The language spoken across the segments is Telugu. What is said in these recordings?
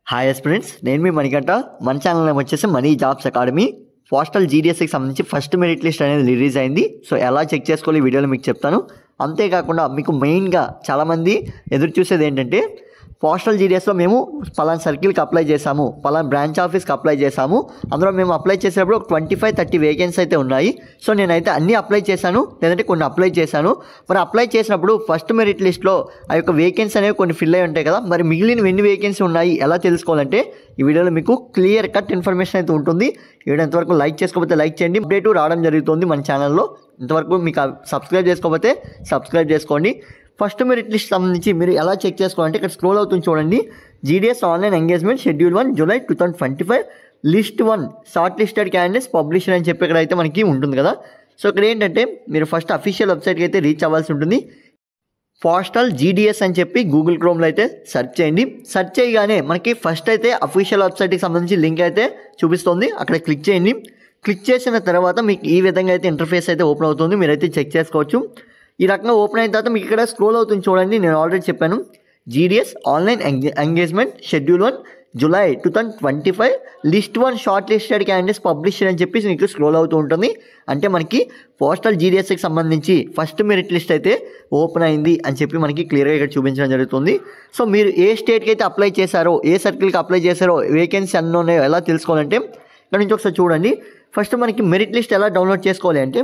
హాయ్ స్టూడెంట్స్, నేను మీ మణికంఠ. మన ఛానల్ నేమ్ వచ్చేసి మనీ జాబ్స్ అకాడమీ. పోస్టల్ జీడిఎస్కి సంబంధించి ఫస్ట్ మెరిట్ లిస్ట్ అనేది రిలీజ్ అయింది. సో ఎలా చెక్ చేసుకోవాలి ఈ వీడియోలో మీకు చెప్తాను. అంతేకాకుండా మీకు మెయిన్గా చాలామంది ఎదురు చూసేది ఏంటంటే, పోస్టల్ జీడిఎస్లో మేము పలానా సర్కిల్కి అప్లై చేసాము, పలానా బ్రాంచ్ ఆఫీస్కి అప్లై చేసాము, అందులో మేము అప్లై చేసేటప్పుడు ఒక 25-30 వేకెన్సీ అయితే ఉన్నాయి. సో నేనైతే అన్నీ అప్లై చేశాను, లేదంటే కొన్ని అప్లై చేశాను. మరి అప్లై చేసినప్పుడు ఫస్ట్ మెరిట్ లిస్ట్లో ఆ యొక్క వేకెన్సీ అనేవి కొన్ని ఫిల్ అయి ఉంటాయి కదా, మరి మిగిలిన ఎన్ని వేకెన్సీ ఉన్నాయి ఎలా తెలుసుకోవాలంటే ఈ వీడియోలో మీకు క్లియర్ కట్ ఇన్ఫర్మేషన్ అయితే ఉంటుంది. ఈ వీడియో ఇంతవరకు లైక్ చేసుకోకపోతే లైక్ చేయండి. అప్డేట్ రావడం జరుగుతుంది మన ఛానల్లో. ఇంతవరకు మీకు సబ్స్క్రైబ్ చేసుకోకపోతే సబ్స్క్రైబ్ చేసుకోండి. ఫస్ట్ మెరిట్ లిస్ట్ సంబంధించి మీరు ఎలా చెక్ చేసుకోవాలంటే ఇక్కడ స్క్రోల్ అవుతుంది చూడండి. GDS online engagement schedule 1 July 2025 list 1 short listed candidates publisher అని చెప్పి ఇక్కడ అయితే మనకి ఉంటుంది కదా. సో ఇక్కడ ఏంటంటే మీరు ఫస్ట్ అఫీషియల్ వెబ్సైట్కి అయితే రీచ్ అవ్వాల్సి ఉంటుంది. పోస్టల్ జీడిఎస్ అని చెప్పి గూగుల్ క్రోమ్లో అయితే సెర్చ్ చేయండి. సెర్చ్ చేయగానే మనకి ఫస్ట్ అయితే అఫీషియల్ వెబ్సైట్కి సంబంధించి లింక్ అయితే చూపిస్తుంది. అక్కడ క్లిక్ చేయండి. క్లిక్ చేసిన తర్వాత మీకు ఈ విధంగా అయితే ఇంటర్ఫేస్ అయితే ఓపెన్ అవుతుంది. మీరైతే చెక్ చేసుకోవచ్చు. ఈ రకంగా ఓపెన్ అయిన తర్వాత మీకు ఇక్కడ స్క్రోల్ అవుతుంది చూడండి. నేను ఆల్రెడీ చెప్పాను, GDS online engagement schedule 1 July 2025 list 1 short listed candidates publisher అని చెప్పి మీకు స్క్రోల్ అవుతూ ఉంటుంది. అంటే మనకి పోస్టల్ జీడిఎస్కి సంబంధించి ఫస్ట్ మెరిట్ లిస్ట్ అయితే ఓపెన్ అయింది అని చెప్పి మనకి క్లియర్గా ఇక్కడ చూపించడం జరుగుతుంది. సో మీరు ఏ స్టేట్కి అయితే అప్లై చేశారో, ఏ సర్కిల్కి అప్లై చేశారో, వేకెన్సీ అన్నీ ఉన్నాయో ఎలా తెలుసుకోవాలంటే ఇక్కడ నుంచి ఒకసారి చూడండి. ఫస్ట్ మనకి మెరిట్ లిస్ట్ ఎలా డౌన్లోడ్ చేసుకోవాలి అంటే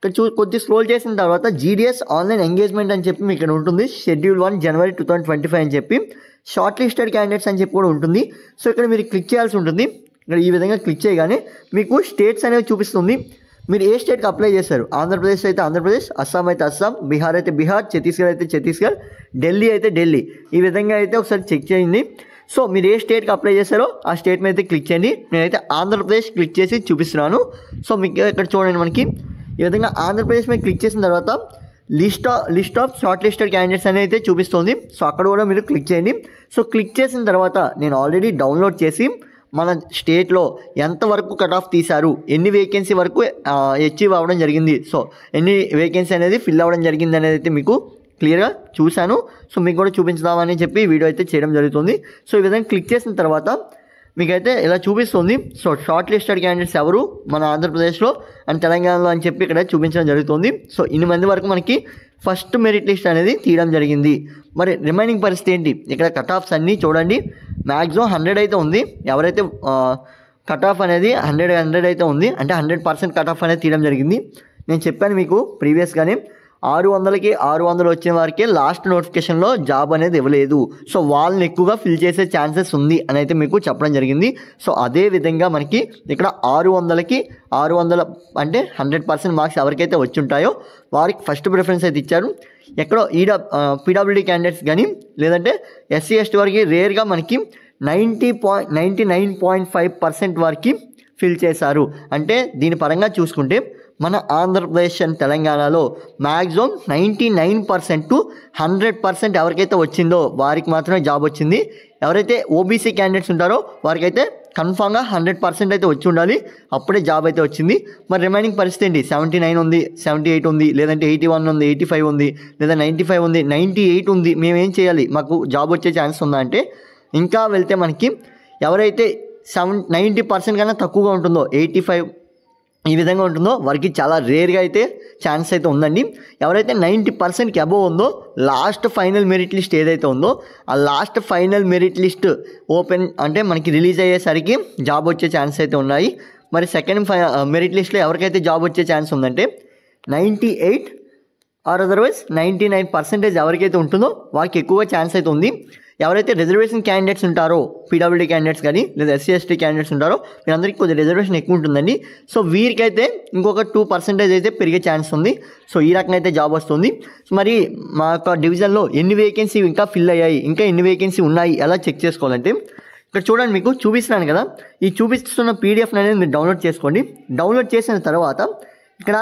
ఇక్కడ కొద్ది స్క్రోల్ చేసిన తర్వాత జీడిఎస్ ఆన్లైన్ ఎంగేజ్మెంట్ అని చెప్పి మీకు ఇక్కడ ఉంటుంది. షెడ్యూల్ 1 జనవరి 2025 అని చెప్పి షార్ట్ లిస్టెడ్ క్యాండిడేట్స్ అని చెప్పి కూడా ఉంటుంది. సో ఇక్కడ మీరు క్లిక్ చేయాల్సి ఉంటుంది. ఇక్కడ ఈ విధంగా క్లిక్ చేయగానే మీకు స్టేట్స్ అనేవి చూపిస్తుంది. మీరు ఏ స్టేట్కి అప్లై చేశారు, ఆంధ్రప్రదేశ్ అయితే ఆంధ్రప్రదేశ్, అస్సాం అయితే అస్సాం, బీహార్ అయితే బీహార్, ఛత్తీస్గఢ్ అయితే ఛత్తీస్గఢ్, ఢిల్లీ అయితే ఢిల్లీ, ఈ విధంగా అయితే ఒకసారి చెక్ చేయండి. సో మీరు ఏ స్టేట్కి అప్లై చేశారో ఆ స్టేట్ మీద అయితే క్లిక్ చేయండి. నేనైతే ఆంధ్రప్రదేశ్ క్లిక్ చేసి చూపిస్తున్నాను. సో మీకు ఇక్కడ చూడండి, మనకి ఈ విధంగా ఆంధ్రప్రదేశ్ మీద క్లిక్ చేసిన తర్వాత list of short listed candidates అనేది అయితే చూపిస్తుంది. సో అక్కడ కూడా మీరు క్లిక్ చేయండి. సో క్లిక్ చేసిన తర్వాత నేను ఆల్రెడీ డౌన్లోడ్ చేసి మన స్టేట్లో ఎంతవరకు కట్ ఆఫ్ తీశారు, ఎన్ని వేకెన్సీ వరకు అచీవ్ అవ్వడం జరిగింది, సో ఎన్ని వేకెన్సీ అనేది ఫిల్ అవ్వడం జరిగింది అనేది అయితే మీకు క్లియర్గా చూశాను. సో మీకు కూడా చూపించుదామని చెప్పి వీడియో అయితే చేయడం జరుగుతుంది. సో ఈ విధంగా క్లిక్ చేసిన తర్వాత మీకైతే ఇలా చూపిస్తుంది. సో షార్ట్ లిస్టెడ్ క్యాండిడేట్స్ ఎవరు మన ఆంధ్రప్రదేశ్లో అండ్ తెలంగాణలో అని చెప్పి ఇక్కడ చూపించడం జరుగుతుంది. సో ఇన్ని మంది వరకు మనకి ఫస్ట్ మెరిట్ లిస్ట్ అనేది తీయడం జరిగింది. మరి రిమైనింగ్ పరిస్థితి ఏంటి, ఇక్కడ కట్ ఆఫ్స్ అన్నీ చూడండి. మ్యాక్సిమం 100 అయితే ఉంది. ఎవరైతే కట్ ఆఫ్ అనేది 100 అయితే ఉంది, అంటే 100% కట్ ఆఫ్ అనేది తీయడం జరిగింది. నేను చెప్పాను మీకు ప్రీవియస్గానే 600కి 600 వచ్చిన వారికి లాస్ట్ నోటిఫికేషన్లో జాబ్ అనేది ఇవ్వలేదు. సో వాళ్ళని ఎక్కువగా ఫిల్ చేసే ఛాన్సెస్ ఉంది అని అయితే మీకు చెప్పడం జరిగింది. సో అదే విధంగా మనకి ఇక్కడ 600కి 600 అంటే 100% మార్క్స్ ఎవరికైతే వచ్చి ఉంటాయో వారికి ఫస్ట్ ప్రిఫరెన్స్ అయితే ఇచ్చారు. ఎక్కడో పీడబ్ల్యూడీ క్యాండిడేట్స్ కానీ లేదంటే ఎస్సీ ఎస్టీ వారికి రేర్గా మనకి 99.5% వారికి ఫిల్ చేశారు. అంటే దీని పరంగా చూసుకుంటే మన ఆంధ్రప్రదేశ్ అండ్ తెలంగాణలో మ్యాక్సిమం 99% to 100% ఎవరికైతే వచ్చిందో వారికి మాత్రమే జాబ్ వచ్చింది. ఎవరైతే ఓబీసీ క్యాండిడేట్స్ ఉంటారో వారికైతే కన్ఫామ్గా 100% అయితే వచ్చి ఉండాలి, అప్పుడే జాబ్ అయితే వచ్చింది. మరి రిమైనింగ్ పరిస్థితి ఏంటి, 79 ఉంది, 78 ఉంది, లేదంటే 81 ఉంది, 85 ఉంది, లేదా 95 ఉంది, 98 ఉంది, మేమేం చేయాలి, మాకు జాబ్ వచ్చే ఛాన్స్ ఉందా అంటే ఇంకా వెళ్తే మనకి ఎవరైతే 90% కన్నా తక్కువగా ఉంటుందో, 85 ఈ విధంగా ఉంటుందో వారికి చాలా రేర్గా అయితే ఛాన్స్ అయితే ఉందండి. ఎవరైతే 90%కి అబోవ్ ఉందో లాస్ట్ ఫైనల్ మెరిట్ లిస్ట్ ఏదైతే ఉందో ఆ last final merit list open అంటే మనకి రిలీజ్ అయ్యేసరికి జాబ్ వచ్చే ఛాన్స్ అయితే ఉన్నాయి. మరి సెకండ్ మెరిట్ లిస్ట్లో ఎవరికైతే జాబ్ వచ్చే ఛాన్స్ ఉందంటే 98 ఆర్ అదర్వైజ్ 99% ఎవరికైతే ఉంటుందో వారికి ఎక్కువగా ఛాన్స్ అయితే ఉంది. ఎవరైతే రిజర్వేషన్ క్యాండిడేట్స్ ఉంటారో, పీడబ్ల్యూడీ క్యాండిడేట్స్ కానీ లేదా ఎస్సీ ఎస్టీ క్యాండిడేట్స్ ఉంటారో వీరందరికీ కొద్దిగా రిజర్వేషన్ ఎక్కువ ఉంటుందండి. సో వీరికైతే ఇంకొక 2% అయితే పెరిగే ఛాన్స్ ఉంది. సో ఈ రకంగా అయితే జాబ్ వస్తుంది. మరి మా యొక్క డివిజన్లో ఎన్ని వేకెన్సీ ఇంకా ఫిల్ అయ్యాయి, ఇంకా ఎన్ని వేకెన్సీ ఉన్నాయి ఎలా చెక్ చేసుకోవాలంటే ఇక్కడ చూడండి, మీకు చూపిస్తున్నాను కదా, ఈ చూపిస్తున్న పీడిఎఫ్ అనేది మీరు డౌన్లోడ్ చేసుకోండి. డౌన్లోడ్ చేసిన తర్వాత ఇక్కడ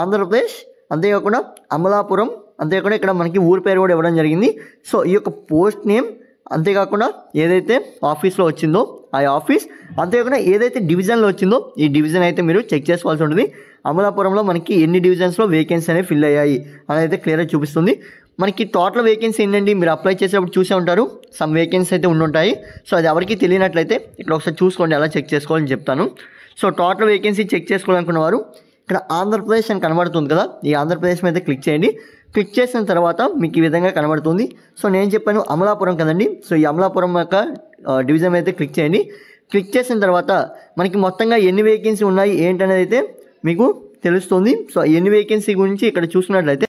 ఆంధ్రప్రదేశ్, అంతేకాకుండా అమలాపురం, అంతేకాకుండా ఇక్కడ మనకి ఊరి పేరు కూడా ఇవ్వడం జరిగింది. సో ఈ యొక్క పోస్ట్ నేమ్, అంతేకాకుండా ఏదైతే ఆఫీస్లో వచ్చిందో ఆ ఆఫీస్, అంతేకాకుండా ఏదైతే డివిజన్లో వచ్చిందో ఈ డివిజన్ అయితే మీరు చెక్ చేసుకోవాల్సి ఉంటుంది. అమలాపురంలో మనకి ఎన్ని డివిజన్స్లో వేకెన్సీ అనేవి ఫిల్ అయ్యాయి అనేది అయితే క్లియర్గా చూపిస్తుంది. మనకి టోటల్ వేకెన్సీ ఏంటండి, మీరు అప్లై చేసేటప్పుడు చూసే ఉంటారు, సమ్ వేకెన్సీ అయితే ఉండుంటాయి. సో అది ఎవరికి తెలియనట్లయితే ఇక్కడ ఒకసారి చూసుకోండి, ఎలా చెక్ చేసుకోవాలని చెప్తాను. సో టోటల్ వేకెన్సీ చెక్ చేసుకోవాలనుకున్న వారు ఇక్కడ ఆంధ్రప్రదేశ్ అని కనబడుతుంది కదా, ఈ ఆంధ్రప్రదేశ్ మీద క్లిక్ చేయండి. క్లిక్ చేసిన తర్వాత మీకు ఈ విధంగా కనబడుతుంది. సో నేను చెప్పాను అమలాపురం కదండి, సో ఈ అమలాపురం యొక్క డివిజన్ అయితే క్లిక్ చేయండి. క్లిక్ చేసిన తర్వాత మనకి మొత్తంగా ఎన్ని వేకెన్సీ ఉన్నాయి ఏంటనేది అయితే మీకు తెలుస్తుంది. సో ఎన్ని వేకెన్సీ గురించి ఇక్కడ చూసుకున్నట్లయితే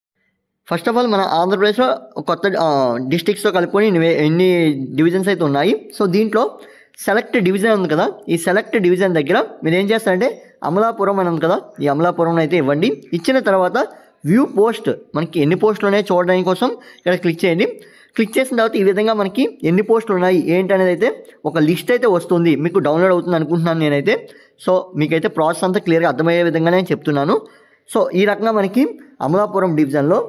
ఫస్ట్ ఆఫ్ ఆల్ మన ఆంధ్రప్రదేశ్లో కొత్త డిస్ట్రిక్ట్స్తో కలుపుకొని ఎన్ని డివిజన్స్ అయితే ఉన్నాయి. సో దీంట్లో సెలెక్ట్ డివిజన్ ఉంది కదా, ఈ సెలెక్ట్ డివిజన్ దగ్గర మీరు ఏం చేస్తారంటే అమలాపురం అని ఉంది కదా, ఈ అమలాపురం అయితే ఇవ్వండి. ఇచ్చిన తర్వాత వ్యూ పోస్ట్, మనకి ఎన్ని పోస్టులు ఉన్నాయో చూడడానికి కోసం ఇక్కడ క్లిక్ చేయండి. క్లిక్ చేసిన తర్వాత ఈ విధంగా మనకి ఎన్ని పోస్టులు ఉన్నాయి ఏంటి అనేది అయితే ఒక లిస్ట్ అయితే వస్తుంది, మీకు డౌన్లోడ్ అవుతుంది అనుకుంటున్నాను నేనైతే. సో మీకైతే ప్రాసెస్ అంతా క్లియర్గా అర్థమయ్యే విధంగానే చెప్తున్నాను. సో ఈ రకంగా మనకి అమలాపురం డివిజన్లో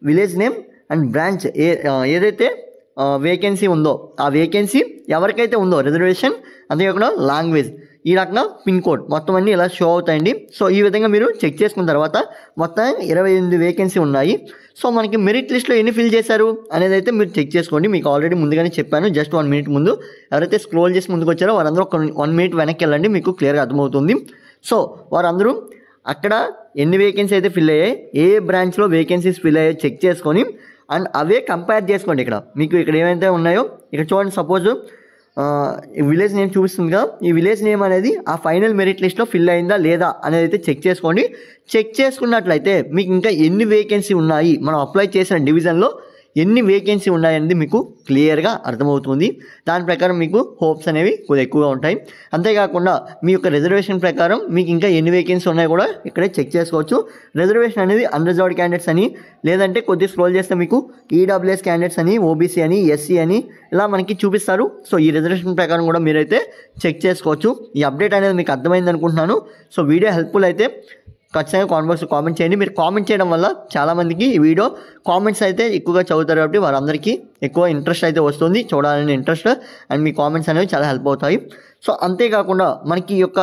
విలేజ్ నేమ్ అండ్ బ్రాంచ్ ఏదైతే వేకెన్సీ ఉందో ఆ వేకెన్సీ ఎవరికైతే ఉందో రిజర్వేషన్, అంతేకాకుండా లాంగ్వేజ్, ఈ రకంగా పిన్ కోడ్ మొత్తం అన్నీ ఇలా షో అవుతాయండి. సో ఈ విధంగా మీరు చెక్ చేసుకున్న తర్వాత మొత్తం 28 వేకెన్సీ ఉన్నాయి. సో మనకి మెరిట్ లిస్ట్లో ఎన్ని ఫిల్ చేశారు అనేది అయితే మీరు చెక్ చేసుకోండి. మీకు ఆల్రెడీ ముందుగానే చెప్పాను, జస్ట్ 1 మినిట్ ముందు. ఎవరైతే స్క్రోల్ చేసి ముందుకు వచ్చారో వారందరూ 1 మినిట్ వెనక్కి వెళ్ళండి, మీకు క్లియర్గా అర్థమవుతుంది. సో వారందరూ అక్కడ ఎన్ని వేకెన్సీ అయితే ఫిల్ అయ్యాయి, ఏ బ్రాంచ్లో వేకెన్సీస్ ఫిల్ అయ్యాయో చెక్ చేసుకొని అండ్ అవే కంపేర్ చేసుకోండి. మీకు ఇక్కడ ఏమైతే ఉన్నాయో ఇక్కడ చూడండి, సపోజ్ విలేజ్ నేమ్ చూపిస్తుంది కదా, ఈ విలేజ్ నేమ్ అనేది ఆ ఫైనల్ మెరిట్ లిస్ట్లో ఫిల్ అయిందా లేదా అనేది అయితే చెక్ చేసుకోండి. చెక్ చేసుకున్నట్లయితే మీకు ఇంకా ఎన్ని వేకెన్సీ ఉన్నాయి, మనం అప్లై చేసిన డివిజన్లో ఎన్ని వేకెన్సీ ఉన్నాయనేది మీకు క్లియర్గా అర్థమవుతుంది. దాని ప్రకారం మీకు హోప్స్ అనేవి కొద్దిగా ఎక్కువగా ఉంటాయి. అంతేకాకుండా మీ యొక్క రిజర్వేషన్ ప్రకారం మీకు ఇంకా ఎన్ని వేకెన్సీ ఉన్నాయో కూడా ఇక్కడే చెక్ చేసుకోవచ్చు. రిజర్వేషన్ అనేది అన్రిజర్వ్డ్ క్యాండిడేట్స్ అని, లేదంటే కొద్దిగా స్క్రోల్ చేస్తే మీకు ఈడబ్ల్యూఎస్ క్యాండిడేట్స్ అని, ఓబీసీ అని, ఎస్సీ అని ఇలా మనకి చూపిస్తారు. సో ఈ రిజర్వేషన్ ప్రకారం కూడా మీరైతే చెక్ చేసుకోవచ్చు. ఈ అప్డేట్ అనేది మీకు అర్థమైంది అనుకుంటున్నాను. సో వీడియో హెల్ప్ఫుల్ అయితే ఖచ్చితంగా కామెంట్ చేయండి. మీరు కామెంట్ చేయడం వల్ల చాలామందికి ఈ వీడియో కామెంట్స్ అయితే ఎక్కువగా చదువుతారు కాబట్టి వారందరికీ ఎక్కువ ఇంట్రెస్ట్ అయితే వస్తుంది, చూడాలని ఇంట్రెస్ట్, అండ్ మీ కామెంట్స్ అనేవి చాలా హెల్ప్ అవుతాయి. సో అంతేకాకుండా మనకి ఈ యొక్క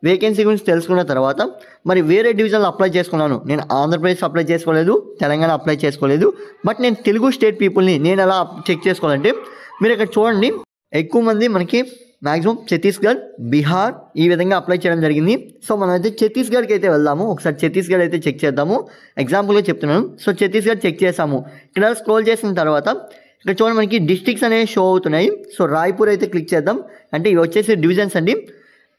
వేకెన్సీ గురించి తెలుసుకున్న తర్వాత మరి వేరే డివిజన్లో అప్లై చేసుకున్నాను, నేను ఆంధ్రప్రదేశ్ అప్లై చేసుకోలేదు, తెలంగాణ అప్లై చేసుకోలేదు, బట్ నేను తెలుగు స్టేట్ పీపుల్ని నేను ఎలా చెక్ చేసుకోవాలంటే మీరు ఇక్కడ చూడండి, ఎక్కువ మంది మనకి మ్యాక్సిమం ఛత్తీస్గఢ్, బీహార్ ఈ విధంగా అప్లై చేయడం జరిగింది. సో మనం అయితే ఛత్తీస్గఢ్కి అయితే వెళ్దాము, ఒకసారి ఛత్తీస్గఢ్ అయితే చెక్ చేద్దాము. ఎగ్జాంపుల్గా చెప్తున్నాను. సో ఛత్తీస్గఢ్ చెక్ చేసాము. ఇక్కడ స్క్రోల్ చేసిన తర్వాత ఇక్కడ చూడండి మనకి డిస్ట్రిక్ట్స్ అనేవి షో అవుతున్నాయి. సో రాయ్పూర్ అయితే క్లిక్ చేద్దాం. అంటే ఇవి వచ్చేసి డివిజన్స్ అండి.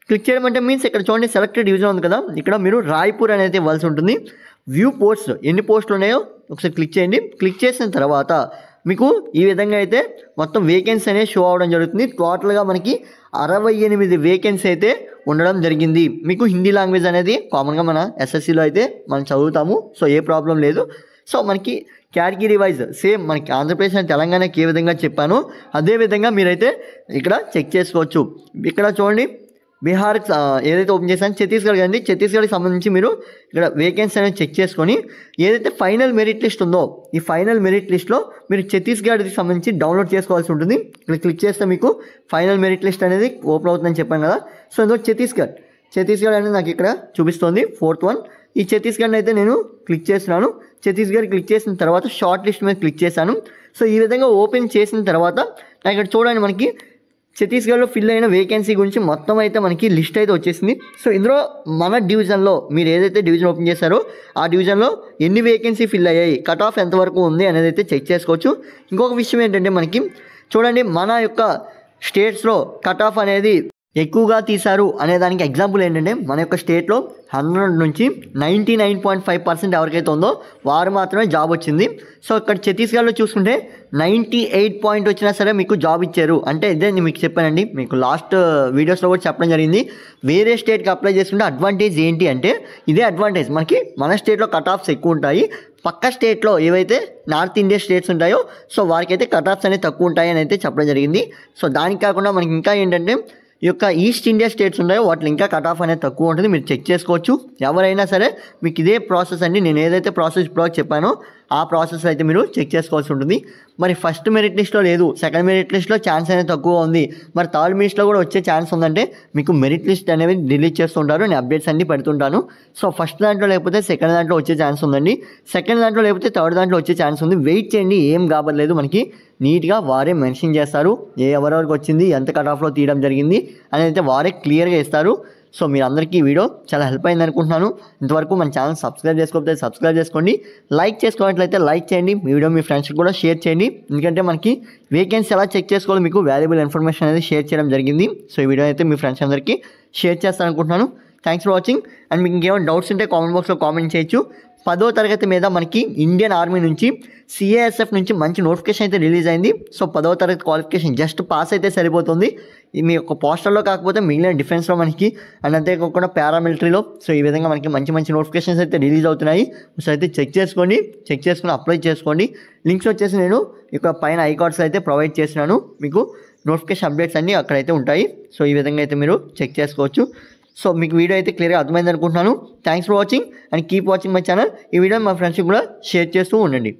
క్లిక్ చేయడం అంటే మీన్స్ ఇక్కడ చూడండి సెలెక్టెడ్ డివిజన్ ఉంది కదా, ఇక్కడ మీరు రాయ్పూర్ అనేది ఇవ్వాల్సి ఉంటుంది. వ్యూ పోస్ట్ ఎన్ని పోస్టులు ఉన్నాయో ఒకసారి క్లిక్ చేయండి. క్లిక్ చేసిన తర్వాత మీకు ఈ విధంగా అయితే మొత్తం వేకెన్సీ అనేది షో అవ్వడం జరుగుతుంది. టోటల్గా మనకి 68 వేకెన్సీ అయితే ఉండడం జరిగింది. మీకు హిందీ లాంగ్వేజ్ అనేది కామన్గా మన ఎస్ఎస్సిలో అయితే మనం చదువుతాము, సో ఏ ప్రాబ్లం లేదు. సో మనకి కేటగిరీ వైజ్ సేమ్ మనకి ఆంధ్రప్రదేశ్ అండ్ తెలంగాణకి ఏ విధంగా చెప్పానో అదే విధంగా మీరైతే ఇక్కడ చెక్ చేసుకోవచ్చు. ఇక్కడ చూడండి బీహార్ ఏదైతే ఓపెన్ చేశాను ఛత్తీస్గఢ్ కదండి, ఛత్తీస్గఢ్కి సంబంధించి మీరు ఇక్కడ వేకెన్సీ అనేది చెక్ చేసుకొని ఏదైతే ఫైనల్ మెరిట్ లిస్ట్ ఉందో ఈ ఫైనల్ మెరిట్ లిస్ట్లో మీరు ఛత్తీస్గఢ్కి సంబంధించి డౌన్లోడ్ చేసుకోవాల్సి ఉంటుంది. ఇక్కడ క్లిక్ చేస్తే మీకు ఫైనల్ మెరిట్ లిస్ట్ అనేది ఓపెన్ అవుతుందని చెప్పాను కదా. సో ఇందులో ఛత్తీస్గఢ్ అనేది నాకు ఇక్కడ చూపిస్తుంది 4th వన్. ఈ ఛత్తీస్గఢ్ అయితే నేను క్లిక్ చేస్తున్నాను. ఛత్తీస్గఢ్ క్లిక్ చేసిన తర్వాత షార్ట్ లిస్ట్ మీద క్లిక్ చేశాను. సో ఈ విధంగా ఓపెన్ చేసిన తర్వాత నాకు ఇక్కడ చూడండి మనకి ఛత్తీస్గఢ్లో ఫిల్ అయిన వేకెన్సీ గురించి మొత్తం అయితే మనకి లిస్ట్ అయితే వచ్చేసింది. సో ఇందులో మన డివిజన్లో మీరు ఏదైతే డివిజన్ ఓపెన్ చేశారో ఆ డివిజన్లో ఎన్ని వేకెన్సీ ఫిల్ అయ్యాయి, కట్ ఆఫ్ ఎంతవరకు ఉంది అనేది అయితే చెక్ చేసుకోవచ్చు. ఇంకొక విషయం ఏంటంటే మనకి చూడండి మన యొక్క స్టేట్స్లో కట్ ఆఫ్ అనేది ఎక్కువగా తీశారు అనే దానికి ఎగ్జాంపుల్ ఏంటంటే మన యొక్క స్టేట్లో 100 నుంచి 99.5% ఎవరికైతే ఉందో వారు మాత్రమే జాబ్ వచ్చింది. సో ఇక్కడ ఛత్తీస్గఢ్లో చూసుకుంటే 98 పాయింట్ వచ్చినా సరే మీకు జాబ్ ఇచ్చారు. అంటే ఇదే నేను మీకు చెప్పానండి, మీకు లాస్ట్ వీడియోస్లో కూడా చెప్పడం జరిగింది. వేరే స్టేట్కి అప్లై చేసుకుంటే అడ్వాంటేజ్ ఏంటి అంటే ఇదే అడ్వాంటేజ్, మనకి మన స్టేట్లో కట్ ఆఫ్స్ ఎక్కువ ఉంటాయి, పక్క స్టేట్లో ఏవైతే నార్త్ ఇండియా స్టేట్స్ ఉంటాయో సో వారికైతే కట్ ఆఫ్స్ అనేవి తక్కువ ఉంటాయి అని అయితే చెప్పడం జరిగింది. సో దానికి కాకుండా మనకి ఇంకా ఏంటంటే ఈ యొక్క ఈస్ట్ ఇండియా స్టేట్స్ ఉన్నాయో వాటిలో ఇంకా కట్ ఆఫ్ అనేది తక్కువ ఉంటుంది, మీరు చెక్ చేసుకోవచ్చు. ఎవరైనా సరే మీకు ఇదే ప్రాసెస్ అండి, నేను ఏదైతే ప్రాసెస్ ఇప్పుడు చెప్పానో ఆ ప్రాసెస్ అయితే మీరు చెక్ చేసుకోవాల్సి ఉంటుంది. మరి ఫస్ట్ మెరిట్ లిస్ట్లో లేదు, సెకండ్ మెరిట్ లిస్ట్లో ఛాన్స్ అనేది తక్కువ ఉంది, మరి థర్డ్ లిస్ట్లో కూడా వచ్చే ఛాన్స్ ఉందంటే మీకు మెరిట్ లిస్ట్ అనేవి డిలీట్ చేస్తుంటారు. నేను అప్డేట్స్ అన్ని పెడుతుంటాను. సో ఫస్ట్ దాంట్లో లేకపోతే సెకండ్ దాంట్లో వచ్చే ఛాన్స్ ఉందండి, సెకండ్ దాంట్లో లేకపోతే థర్డ్ దాంట్లో వచ్చే ఛాన్స్ ఉంది. వెయిట్ చేయండి, ఏం కాబట్లేదు, మనకి నీట్గా వారే మెన్షన్ చేస్తారు ఎవరెవరికి వచ్చింది, ఎంత కట్ ఆఫ్లో తీయడం జరిగింది అనేది అయితే వారే క్లియర్గా ఇస్తారు. సో మీరు అందరికీ ఈ వీడియో చాలా హెల్ప్ అయింది అనుకుంటున్నాను. ఇంతవరకు మన ఛానల్ సబ్స్క్రైబ్ చేసుకోకపోతే సబ్స్క్రైబ్ చేసుకోండి, లైక్ చేసుకున్నట్లయితే లైక్ చేయండి, మీ వీడియో మీ ఫ్రెండ్స్కి కూడా షేర్ చేయండి. ఎందుకంటే మనకి వేకెన్సీ ఎలా చెక్ చేసుకోవాలో మీకు వాల్యుబుల్ ఇన్ఫర్మేషన్ అనేది షేర్ చేయడం జరిగింది. సో ఈ వీడియో అయితే మీ ఫ్రెండ్స్ అందరికీ షేర్ చేస్తాను అనుకుంటున్నాను. Thanks for watching. అండ్ మీకు ఇంకేమైనా డౌట్స్ ఉంటే కామెంట్ బాక్స్లో కామెంట్ చేయొచ్చు. 10వ తరగతి మీద మనకి ఇండియన్ ఆర్మీ నుంచి సిఏఎస్ఎఫ్ నుంచి మంచి నోటిఫికేషన్ అయితే రిలీజ్ అయింది. సో 10వ తరగతి క్వాలిఫికేషన్ జస్ట్ పాస్ అయితే సరిపోతుంది. మీ యొక్క పోస్టర్లో కాకపోతే మిగిలిన డిఫెన్స్లో మనకి అండ్ అంతేకాకుండా పారామిలిటరీలో సో ఈ విధంగా మనకి మంచి మంచి నోటిఫికేషన్స్ అయితే రిలీజ్ అవుతున్నాయి. సో అయితే చెక్ చేసుకొని అప్లై చేసుకోండి. లింక్స్ వచ్చేసి నేను ఇక్కడ పైన ఐకార్డ్స్ అయితే ప్రొవైడ్ చేసినాను, మీకు నోటిఫికేషన్ అప్డేట్స్ అన్నీ అక్కడైతే ఉంటాయి. సో ఈ విధంగా అయితే మీరు చెక్ చేసుకోవచ్చు. సో మీకు వీడియో అయితే క్లియర్గా అర్థమైంది అనుకుంటున్నాను. Thanks for watching and keep watching my channel. ఈ వీడియో మా ఫ్రెండ్స్కి కూడా షేర్ చేస్తూ ఉండండి.